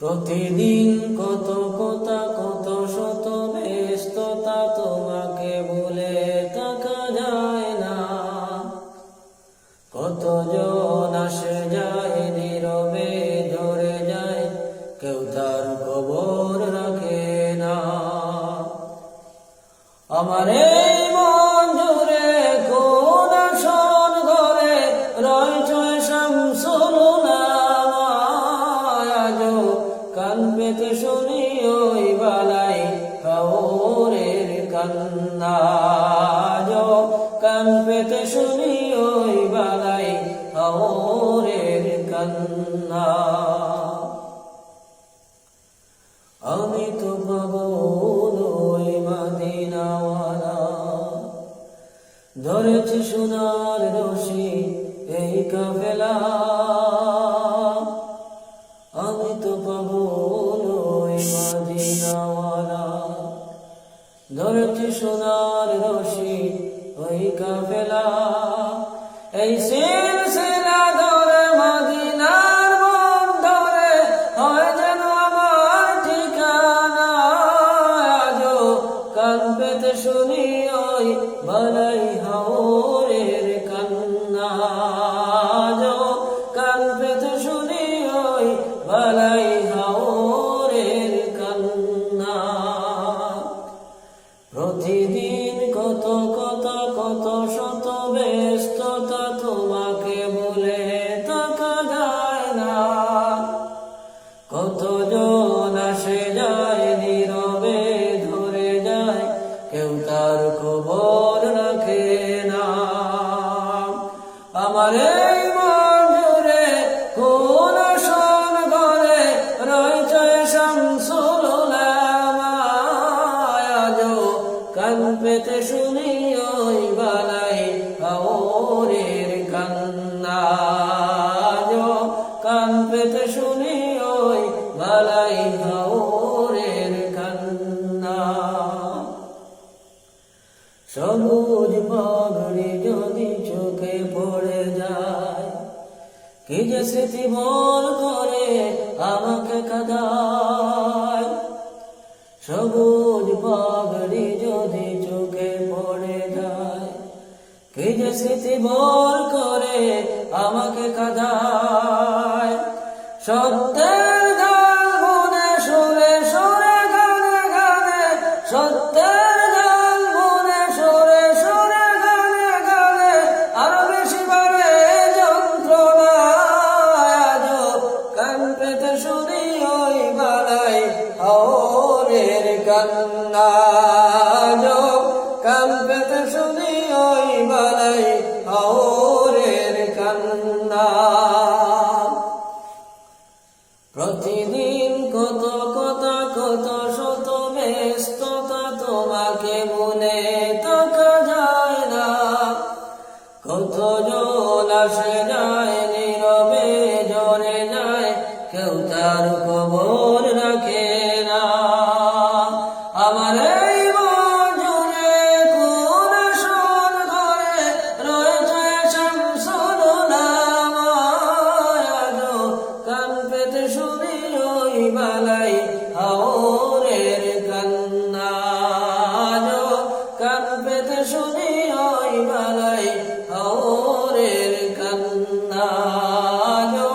প্রতিদিন কত কথা কত শত ব্যস্ততা, তোমাকে বলে থাকা যায় না। কতজন আসে যায় নীরবে ধরে যায়, কেউ তার খবর রাখে না। আমার এই মন জুড়ে কোন আসন ঘরে রয়েছে শামসুল উলামা। আজও কান পেতে শুনি ওই বালাই হাওরের কান্না। আজও কান পেতে শুনি ওই বালাই হাওরের কান্না। আমি তো পাগল ওই মদিনাওয়ালা, ধরেছি সোনার রশি এই কাফেলা। আমি তো পাগল ওই মদিনাওয়ালা, ধরেছি সোনার রশি ওই কাফেলা। এই সিলসিলা ধরে মদিনার বন ধরে হয় যেন আমার ঠিকানা। আজও কান পেতে শুনি ওই বালাই হাওরের কান্না। আজও কান পেতে শুনি ওই বালাই হাওরের কান্না। প্রতিদিন কত কথা কত শত ব্যস্ততা, তোমাকে বলে থাকা যায় না। কতজন আসে যায় নীরবে ধরে যায়, কেউ তার খবর রাখে না। আমার এই মন জুড়ে কোন আসন ঘরে রয়েছে শামসুল উলামা। আজও কান পেতে শুনি ওই বালাই হাওরের কান্না। আজও কান পেতে শুনি ওই বালাই হাওরের কান্না। সবুজ পাগড়ি যদি চোখে পড়ে যায়, কি যে স্মৃতি বল করে আমাকে কাঁদায়। সবুজ পাগড়ি যদি চোখে পড়ে যায়, কি যে স্মৃতি বল করে আমাকে কাঁদায়। সত্যের গান মনে সুরে সুরে গানে গানে, সত্যের গান মনে সুরে সুরে গানে গানে, আরো বেশি বাড়ে যন্ত্রণা। আজও কান পেতে শুনি ওই বালাই হাওরের কান্না। আজও কান পেতে শুনি ওই বালাই হাওরের কান্না। প্রতিদিন কত কথা কত শত ব্যস্ততা, তোমাকে বলে থাকা যায় না। কতজন আসে যায় নীরবে ঝরে যায়, কেউ তার খবর রাখে না। আমার এই মন জুড়ে কোন আসন ঘরে রয়েছে শামসুল উলামা। আজও কান পেতে শুনি ওই বালাই হাওরের কান্না। আজও কান পেতে শুনি ওই বালাই হাওরের কান্না। আজও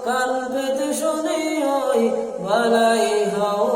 কান পেতে শুনি ওই বালাই হাওরের